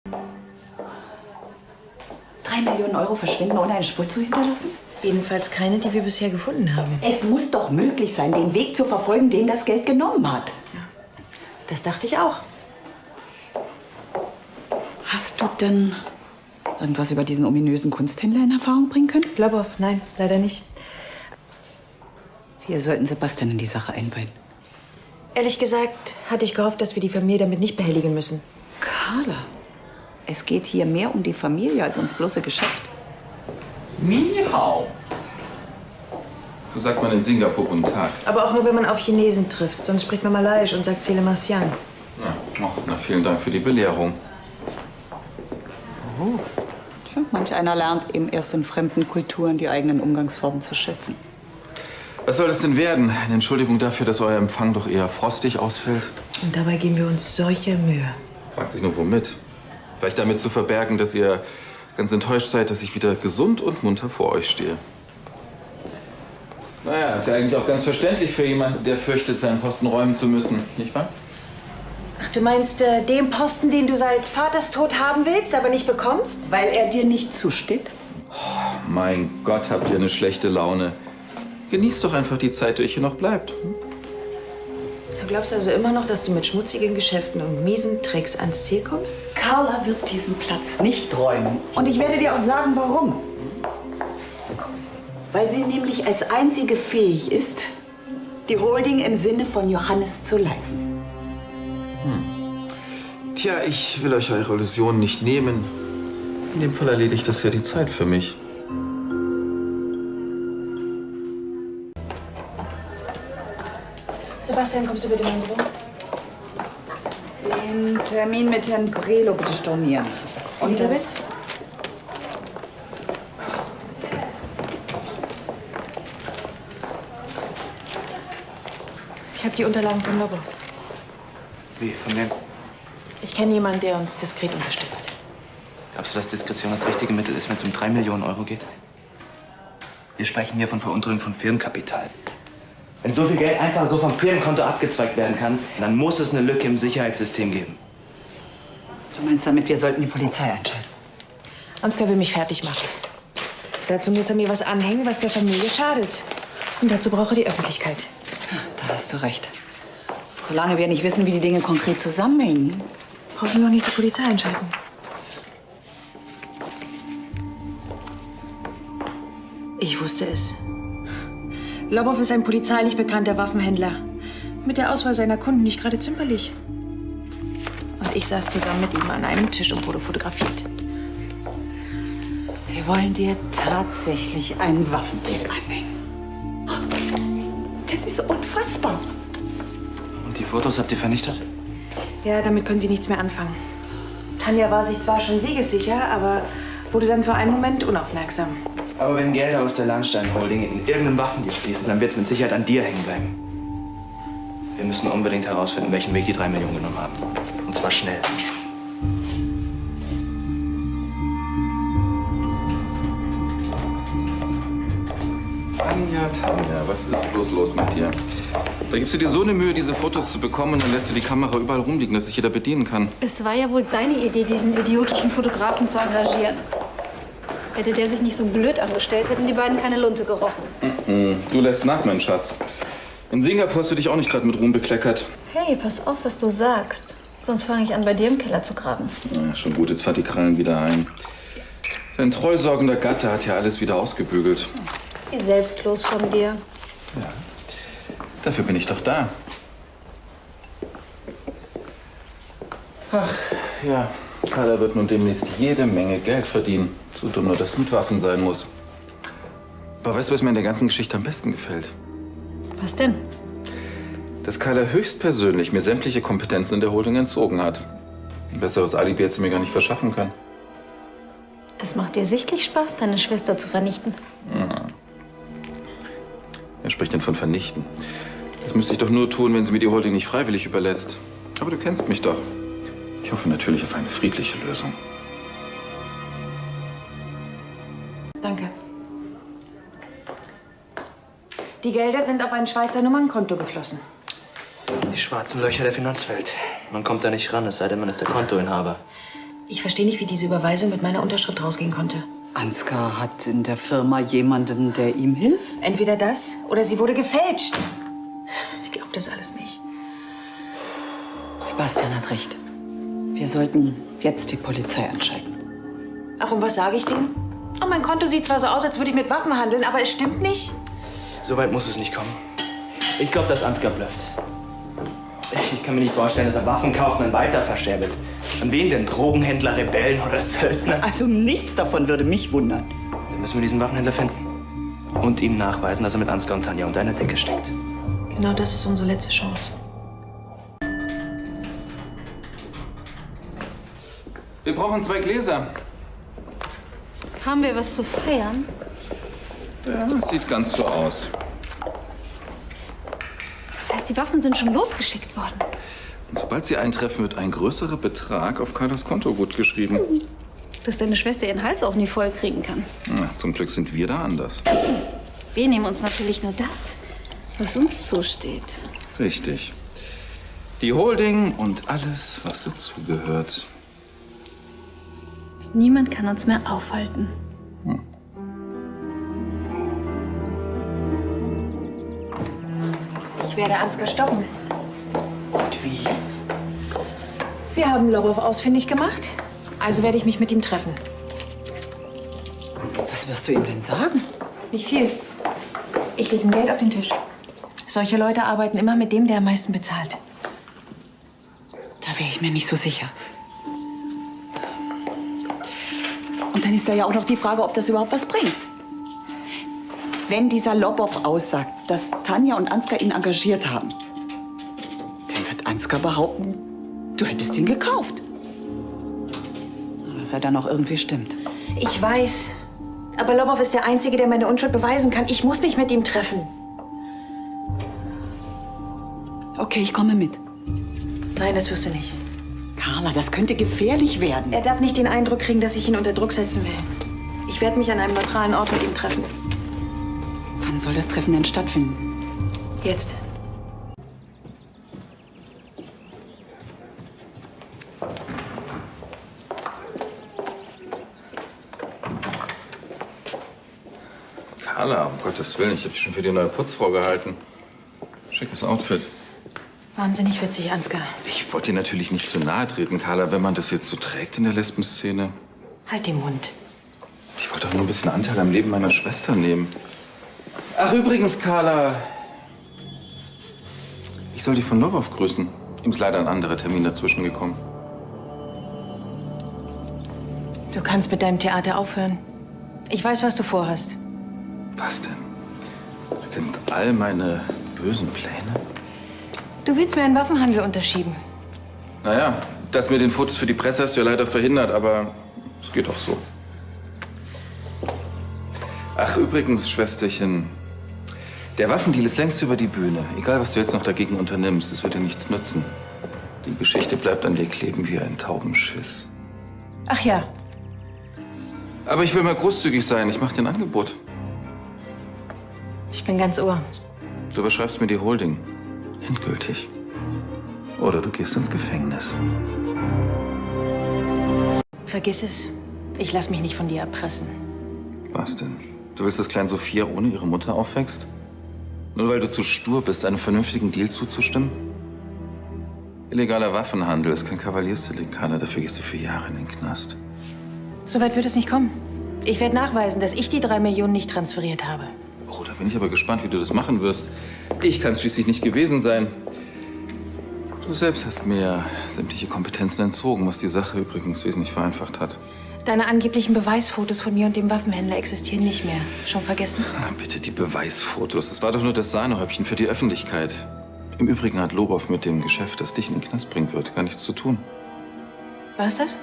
3 Millionen Euro verschwinden, ohne eine Spur zu hinterlassen? Jedenfalls keine, die wir bisher gefunden haben. Es muss doch möglich sein, den Weg zu verfolgen, den das Geld genommen hat. Das dachte ich auch. Hast du denn irgendwas über diesen ominösen Kunsthändler in Erfahrung bringen können? Lobow, nein, leider nicht. Wir sollten Sebastian in die Sache einbringen. Ehrlich gesagt hatte ich gehofft, dass wir die Familie damit nicht behelligen müssen. Carla, es geht hier mehr um die Familie als ums bloße Geschäft. Ni hao. So sagt man in Singapur guten Tag. Aber auch nur, wenn man auf Chinesen trifft. Sonst spricht man Malaiisch und sagt Sele Marcian. Na, vielen Dank für die Belehrung. Tja, manch einer lernt eben erst in fremden Kulturen die eigenen Umgangsformen zu schätzen. Was soll das denn werden? Eine Entschuldigung dafür, dass euer Empfang doch eher frostig ausfällt? Und dabei geben wir uns solche Mühe. Fragt sich nur, womit? Vielleicht damit zu verbergen, dass ihr ganz enttäuscht seid, dass ich wieder gesund und munter vor euch stehe. Naja, ist ja eigentlich auch ganz verständlich für jemanden, der fürchtet, seinen Posten räumen zu müssen, nicht wahr? Ach, du meinst den Posten, den du seit Vaters Tod haben willst, aber nicht bekommst? Weil er dir nicht zusteht? Mein Gott, habt ihr eine schlechte Laune. Genießt doch einfach die Zeit, die euch hier noch bleibt. Du glaubst also immer noch, dass du mit schmutzigen Geschäften und miesen Tricks ans Ziel kommst? Carla wird diesen Platz nicht räumen. Und ich werde dir auch sagen, warum. Weil sie nämlich als einzige fähig ist, die Holding im Sinne von Johannes zu leiten. Tja, ich will euch eure Illusionen nicht nehmen. In dem Fall erledigt das ja die Zeit für mich. Sebastian, kommst du bitte in mein Büro? Den Termin mit Herrn Brelo bitte stornieren. Und Elisabeth? Ich habe die Unterlagen von Lobow. Wie, von wem? Ich kenne jemanden, der uns diskret unterstützt. Glaubst du, dass Diskretion das richtige Mittel ist, wenn es um 3 Millionen Euro geht? Wir sprechen hier von Veruntreibung von Firmenkapital. Wenn so viel Geld einfach so vom Firmenkonto abgezweigt werden kann, dann muss es eine Lücke im Sicherheitssystem geben. Du meinst damit, wir sollten die Polizei einschalten? Ansgar will mich fertig machen. Dazu muss er mir was anhängen, was der Familie schadet. Und dazu braucht er die Öffentlichkeit. Da hast du recht. Solange wir nicht wissen, wie die Dinge konkret zusammenhängen. Brauchen wir noch nicht die Polizei einschalten. Ich wusste es. Lobow ist ein polizeilich bekannter Waffenhändler. Mit der Auswahl seiner Kunden nicht gerade zimperlich. Und ich saß zusammen mit ihm an einem Tisch und wurde fotografiert. Sie wollen dir tatsächlich einen Waffendeal anhängen. Das ist unfassbar. Und die Fotos habt ihr vernichtet? Ja, damit können Sie nichts mehr anfangen. Tanja war sich zwar schon siegessicher, aber wurde dann für einen Moment unaufmerksam. Aber wenn Gelder aus der Lahnstein Holding in irgendeinem Waffendeal fließen, dann wird es mit Sicherheit an dir hängen bleiben. Wir müssen unbedingt herausfinden, welchen Weg die 3 Millionen genommen haben. Und zwar schnell. Tanja, was ist bloß los mit dir? Da gibst du dir so eine Mühe, diese Fotos zu bekommen, und dann lässt du die Kamera überall rumliegen, dass sich jeder bedienen kann. Es war ja wohl deine Idee, diesen idiotischen Fotografen zu engagieren. Hätte der sich nicht so blöd angestellt, hätten die beiden keine Lunte gerochen. Du lässt nach, mein Schatz. In Singapur hast du dich auch nicht gerade mit Ruhm bekleckert. Hey, pass auf, was du sagst. Sonst fange ich an, bei dir im Keller zu graben. Na, schon gut, jetzt fahr die Krallen wieder ein. Dein treusorgender Gatte hat ja alles wieder ausgebügelt. Wie selbstlos von dir. Dafür bin ich doch da. Ach, ja. Carla wird nun demnächst jede Menge Geld verdienen. So dumm nur das mit Waffen sein muss. Aber weißt du, was mir in der ganzen Geschichte am besten gefällt? Was denn? Dass Carla höchstpersönlich mir sämtliche Kompetenzen in der Holding entzogen hat. Ein besseres Alibi hätte sie mir gar nicht verschaffen können. Es macht dir sichtlich Spaß, deine Schwester zu vernichten. Wer spricht denn von vernichten? Das müsste ich doch nur tun, wenn sie mir die Holding nicht freiwillig überlässt. Aber du kennst mich doch. Ich hoffe natürlich auf eine friedliche Lösung. Danke. Die Gelder sind auf ein Schweizer Nummernkonto geflossen. Die schwarzen Löcher der Finanzwelt. Man kommt da nicht ran, es sei denn, man ist der Kontoinhaber. Ich verstehe nicht, wie diese Überweisung mit meiner Unterschrift rausgehen konnte. Ansgar hat in der Firma jemanden, der ihm hilft. Entweder das oder sie wurde gefälscht. Ich glaube das alles nicht. Sebastian hat recht. Wir sollten jetzt die Polizei anschalten. Ach, und was sage ich denen? Oh, mein Konto sieht zwar so aus, als würde ich mit Waffen handeln, aber es stimmt nicht. So weit muss es nicht kommen. Ich glaube, dass Ansgar blufft. Ich kann mir nicht vorstellen, dass er Waffen kauft und dann weiter verscherbelt. An wen denn? Drogenhändler, Rebellen oder Söldner? Also nichts davon würde mich wundern. Dann müssen wir diesen Waffenhändler finden. Und ihm nachweisen, dass er mit Ansgar und Tanja unter einer Decke steckt. Genau das ist unsere letzte Chance. Wir brauchen 2 Gläser. Haben wir was zu feiern? Ja, das sieht ganz so aus. Das heißt, die Waffen sind schon losgeschickt worden. Und sobald sie eintreffen, wird ein größerer Betrag auf Carlas Konto gut geschrieben. Dass deine Schwester ihren Hals auch nie voll kriegen kann. Na, zum Glück sind wir da anders. Wir nehmen uns natürlich nur das, was uns zusteht. Richtig. Die Holding und alles, was dazugehört. Niemand kann uns mehr aufhalten. Ich werde Ansgar stoppen. Und wie? Wir haben Lobov ausfindig gemacht, also werde ich mich mit ihm treffen. Was wirst du ihm denn sagen? Nicht viel. Ich lege ihm Geld auf den Tisch. Solche Leute arbeiten immer mit dem, der am meisten bezahlt. Da wäre ich mir nicht so sicher. Und dann ist da ja auch noch die Frage, ob das überhaupt was bringt. Wenn dieser Lobov aussagt, dass Tanja und Ansgar ihn engagiert haben, dann wird Ansgar behaupten, du hättest ihn gekauft. Dass er dann auch irgendwie stimmt. Ich weiß. Aber Lobov ist der Einzige, der meine Unschuld beweisen kann. Ich muss mich mit ihm treffen. Okay, ich komme mit. Nein, das wirst du nicht. Carla, das könnte gefährlich werden. Er darf nicht den Eindruck kriegen, dass ich ihn unter Druck setzen will. Ich werde mich an einem neutralen Ort mit ihm treffen. Wann soll das Treffen denn stattfinden? Jetzt. Carla, um Gottes Willen, ich habe dich schon für die neue Putzfrau gehalten. Schickes Outfit. Wahnsinnig witzig, Ansgar. Ich wollte dir natürlich nicht zu nahe treten, Carla, wenn man das jetzt so trägt in der Lesbenszene. Halt den Mund. Ich wollte doch nur ein bisschen Anteil am Leben meiner Schwester nehmen. Ach, übrigens, Carla. Ich soll dich von Lobov grüßen. Ihm ist leider ein anderer Termin dazwischen gekommen. Du kannst mit deinem Theater aufhören. Ich weiß, was du vorhast. Was denn? Du kennst all meine bösen Pläne? Du willst mir einen Waffenhandel unterschieben. Naja, das mit den Fotos für die Presse hast du ja leider verhindert, aber es geht auch so. Ach, übrigens, Schwesterchen, der Waffendeal ist längst über die Bühne. Egal, was du jetzt noch dagegen unternimmst, es wird dir nichts nützen. Die Geschichte bleibt an dir kleben wie ein Taubenschiss. Ach ja, Aber ich will mal großzügig sein. Ich mache dir ein Angebot. ich bin ganz Ohr. Du überschreibst mir die Holding. Endgültig. Oder du gehst ins Gefängnis. Vergiss es. Ich lass mich nicht von dir erpressen. Was denn? Du willst, dass Klein Sophia ohne ihre Mutter aufwächst? Nur weil du zu stur bist, einem vernünftigen Deal zuzustimmen? Illegaler Waffenhandel ist kein Kavaliersdelikt, Carla. Dafür gehst du für Jahre in den Knast. So weit wird es nicht kommen. Ich werde nachweisen, dass ich die 3 Millionen nicht transferiert habe. Oh, da bin ich aber gespannt, wie du das machen wirst. Ich kann es schließlich nicht gewesen sein. Du selbst hast mir sämtliche Kompetenzen entzogen, was die Sache übrigens wesentlich vereinfacht hat. Deine angeblichen Beweisfotos von mir und dem Waffenhändler existieren nicht mehr. Schon vergessen? Ah, bitte, die Beweisfotos. Das war doch nur das Sahnehäubchen für die Öffentlichkeit. Im Übrigen hat Lobov mit dem Geschäft, das dich in den Knast bringen wird, gar nichts zu tun. War's das?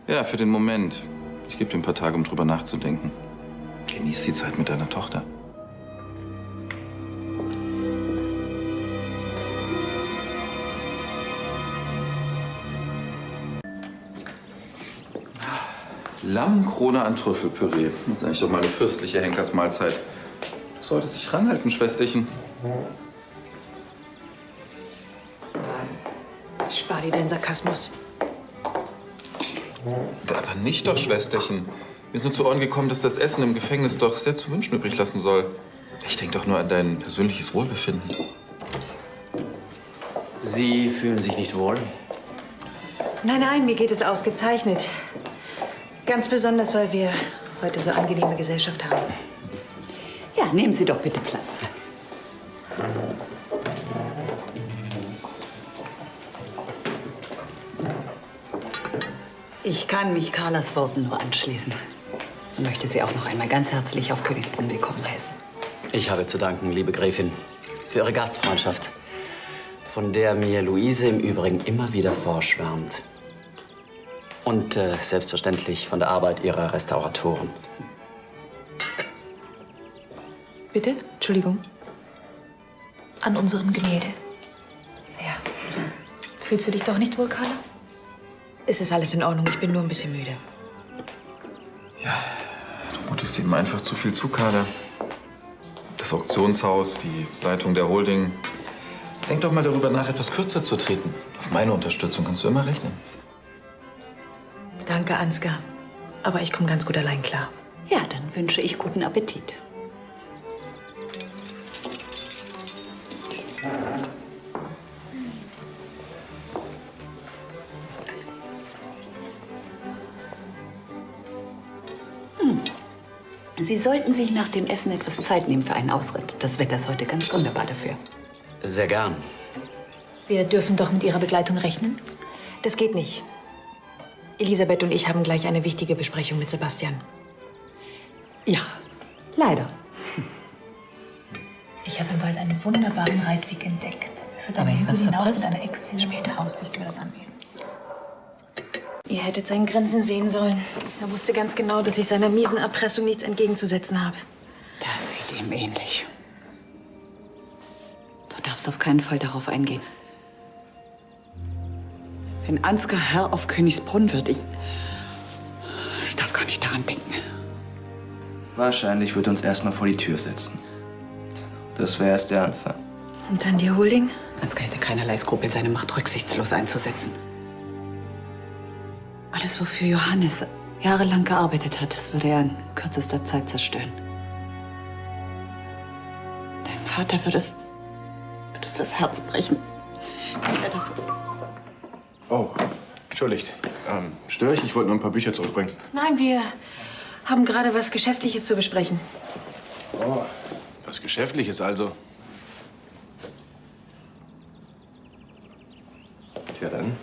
Ja, für den Moment. Ich gebe dir ein paar Tage, um drüber nachzudenken. Genieß die Zeit mit deiner Tochter. Lammkrone an Trüffelpüree. Das ist eigentlich doch mal eine fürstliche Henkersmahlzeit. Du solltest dich ranhalten, Schwesterchen. Spar dir deinen Sarkasmus. Aber nicht doch, Schwesterchen. Mir ist nur zu Ohren gekommen, dass das Essen im Gefängnis doch sehr zu wünschen übrig lassen soll. Ich denke doch nur an dein persönliches Wohlbefinden. Sie fühlen sich nicht wohl? Nein, nein, mir geht es ausgezeichnet. Ganz besonders, weil wir heute so angenehme Gesellschaft haben. Ja, nehmen Sie doch bitte Platz. Ich kann mich Carlas Worten nur anschließen. Ich möchte Sie auch noch einmal ganz herzlich auf Königsbrunn willkommen heißen. Ich habe zu danken, liebe Gräfin, für Ihre Gastfreundschaft, von der mir Luise im Übrigen immer wieder vorschwärmt. Und selbstverständlich von der Arbeit Ihrer Restauratoren. Bitte? Entschuldigung. An unserem Gemälde. Ja. Fühlst du dich doch nicht wohl, Carla? Es ist alles in Ordnung. Ich bin nur ein bisschen müde. Du mutest ihm einfach zu viel zu, Carla. Das Auktionshaus, die Leitung der Holding. Denk doch mal darüber nach, etwas kürzer zu treten. Auf meine Unterstützung kannst du immer rechnen. Danke, Ansgar. Aber ich komme ganz gut allein klar. Ja, dann wünsche ich guten Appetit. Sie sollten sich nach dem Essen etwas Zeit nehmen für einen Ausritt. Das Wetter ist heute ganz wunderbar dafür. Sehr gern. Wir dürfen doch mit ihrer Begleitung rechnen. Das geht nicht. Elisabeth und ich haben gleich eine wichtige Besprechung mit Sebastian. Ja, leider. Ich habe im Wald einen wunderbaren Reitweg entdeckt. Führt Aber einen was Hügel hinauf verpasst? mit einer exzellenten Aussicht über das Anwesen. Ihr hättet seine Grenzen sehen sollen. Er wusste ganz genau, dass ich seiner miesen Erpressung nichts entgegenzusetzen habe. Das sieht ihm ähnlich. Du darfst auf keinen Fall darauf eingehen. Wenn Ansgar Herr auf Königsbrunn wird, ich darf gar nicht daran denken. Wahrscheinlich wird er uns erstmal vor die Tür setzen. Das wäre erst der Anfang. Und dann die Holding? Ansgar hätte keinerlei Skrupel, seine Macht rücksichtslos einzusetzen. Alles, wofür Johannes jahrelang gearbeitet hat, das würde er in kürzester Zeit zerstören. Deinem Vater würde es das Herz brechen. Wenn er dafür... Oh, entschuldigt. Störe ich? Ich wollte nur ein paar Bücher zurückbringen. Nein, wir haben gerade was Geschäftliches zu besprechen. Oh, was Geschäftliches also. Tja, dann.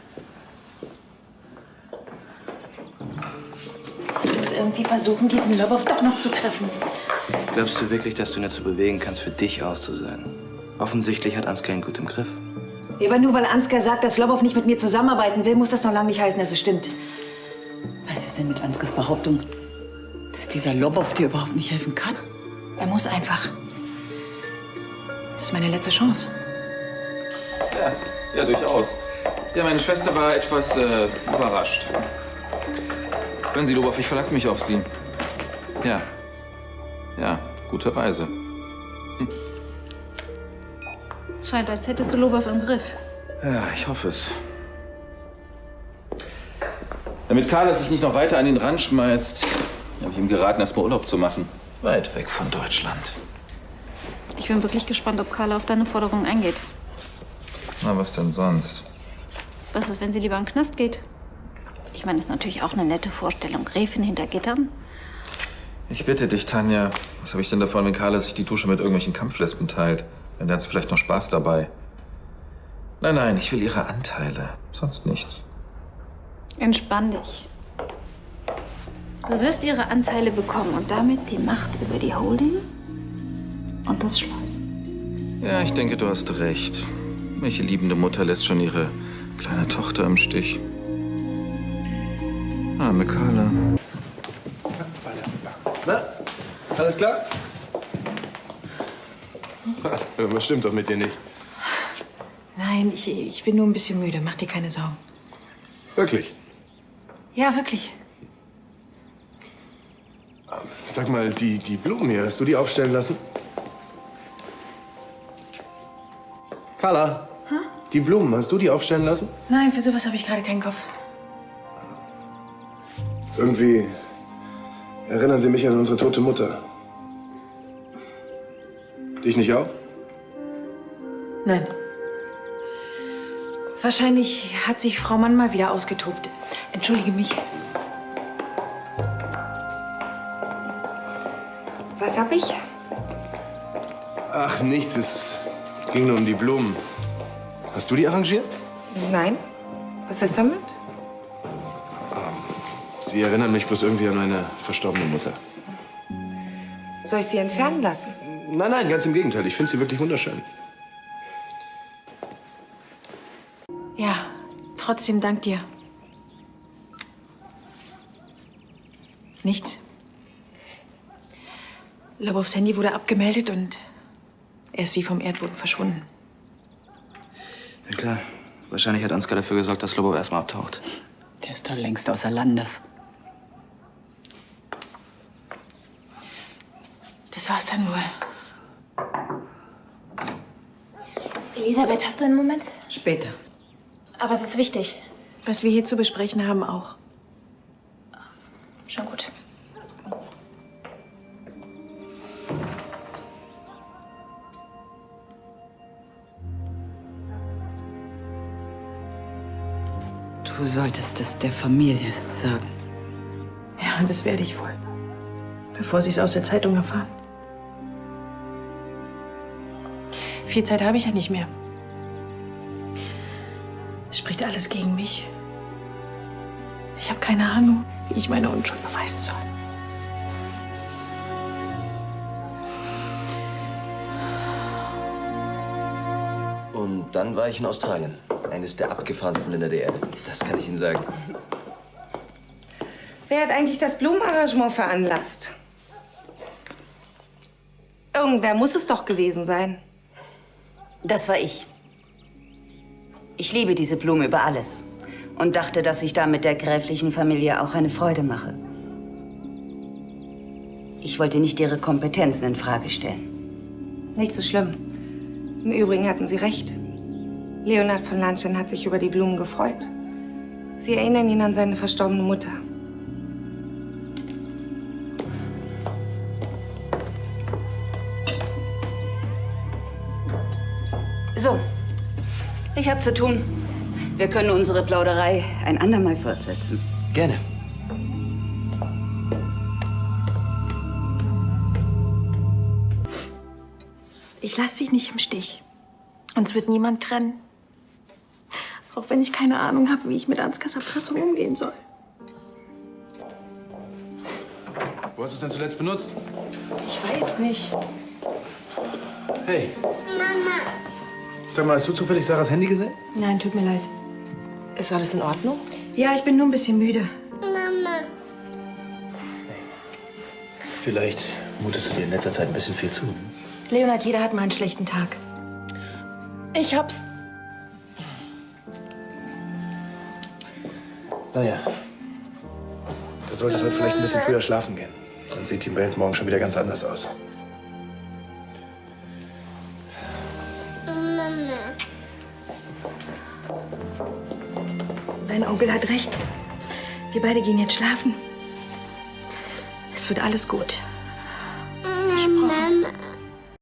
Ich muss irgendwie versuchen, diesen Lobov doch noch zu treffen. Glaubst du wirklich, dass du ihn dazu bewegen kannst, für dich aus zu sein? Offensichtlich hat Ansgar ihn gut im Griff. Aber nur weil Ansgar sagt, dass Lobov nicht mit mir zusammenarbeiten will, muss das noch lange nicht heißen, dass es stimmt. Was ist denn mit Ansgars Behauptung, dass dieser Lobov dir überhaupt nicht helfen kann? Er muss einfach. Das ist meine letzte Chance. Ja, durchaus. Ja, meine Schwester war etwas überrascht. Hören Sie, Lobov, ich verlasse mich auf Sie. Ja. Ja, gute Reise. Es scheint, als hättest du Lobov im Griff. Ja, ich hoffe es. Damit Carla sich nicht noch weiter an ihn ranschmeißt, habe ich ihm geraten, erstmal Urlaub zu machen. Weit weg von Deutschland. Ich bin wirklich gespannt, ob Carla auf deine Forderung eingeht. Na, was denn sonst? Was ist, wenn sie lieber in den Knast geht? Ich meine, das ist natürlich auch eine nette Vorstellung. Gräfin hinter Gittern. Ich bitte dich, Tanja. Was habe ich denn davon, wenn Carla sich die Dusche mit irgendwelchen Kampflesben teilt? Dann hat sie vielleicht noch Spaß dabei. Nein, nein, ich will ihre Anteile. Sonst nichts. Entspann dich. Du wirst ihre Anteile bekommen und damit die Macht über die Holding und das Schloss. Ja, ich denke, du hast recht. Welche liebende Mutter lässt schon ihre kleine Tochter im Stich? Arme Carla. Na, alles klar? Was stimmt doch mit dir nicht? Nein, ich bin nur ein bisschen müde. Mach dir keine Sorgen. Wirklich? Ja, wirklich. Sag mal, die Blumen hier, hast du die aufstellen lassen? Carla, die Blumen, hast du die aufstellen lassen? Nein, für sowas habe ich gerade keinen Kopf. Irgendwie erinnern Sie mich an unsere tote Mutter. Dich nicht auch? Nein. Wahrscheinlich hat sich Frau Mann mal wieder ausgetobt. Entschuldige mich. Was hab ich? Ach, nichts. Es ging nur um die Blumen. Hast du die arrangiert? Nein. Was ist damit? Sie erinnern mich bloß irgendwie an meine verstorbene Mutter. Soll ich sie entfernen lassen? Nein, nein, ganz im Gegenteil. Ich finde sie wirklich wunderschön. Ja, trotzdem dank dir. Nichts. Lobovs Handy wurde abgemeldet und er ist wie vom Erdboden verschwunden. Ja klar. Wahrscheinlich hat Ansgar dafür gesorgt, dass Lobov erstmal abtaucht. Der ist doch längst außer Landes. Das war's dann wohl. Elisabeth, hast du einen Moment? Später. Aber es ist wichtig. Was wir hier zu besprechen haben, auch. Schon gut. Du solltest es der Familie sagen. Ja, und das werde ich wohl. Bevor sie es aus der Zeitung erfahren. Viel Zeit habe ich ja nicht mehr. Es spricht alles gegen mich. Ich habe keine Ahnung, wie ich meine Unschuld beweisen soll. Und dann war ich in Australien. Eines der abgefahrensten Länder der Erde. Das kann ich Ihnen sagen. Wer hat eigentlich das Blumenarrangement veranlasst? Irgendwer muss es doch gewesen sein. Das war ich. Ich liebe diese Blume über alles und dachte, dass ich damit der gräflichen Familie auch eine Freude mache. Ich wollte nicht ihre Kompetenzen in Frage stellen. Nicht so schlimm. Im Übrigen hatten Sie recht. Leonhard von Lahnstein hat sich über die Blumen gefreut. Sie erinnern ihn an seine verstorbene Mutter. So, ich habe zu tun. Wir können unsere Plauderei ein andermal fortsetzen. Gerne. Ich lasse dich nicht im Stich. Uns wird niemand trennen. Auch wenn ich keine Ahnung habe, wie ich mit Ansgars Erpressung umgehen soll. Wo hast du es denn zuletzt benutzt? Ich weiß nicht. Hey. Mama. Sag mal, hast du zufällig Sarahs Handy gesehen? Nein, tut mir leid. Ist alles in Ordnung? Ja, ich bin nur ein bisschen müde. Vielleicht mutest du dir in letzter Zeit ein bisschen viel zu. Leonhard, jeder hat mal einen schlechten Tag. Ich hab's. Naja. Du solltest heute vielleicht ein bisschen früher schlafen gehen. Dann sieht die Welt morgen schon wieder ganz anders aus. Dein Onkel hat recht. Wir beide gehen jetzt schlafen. Es wird alles gut.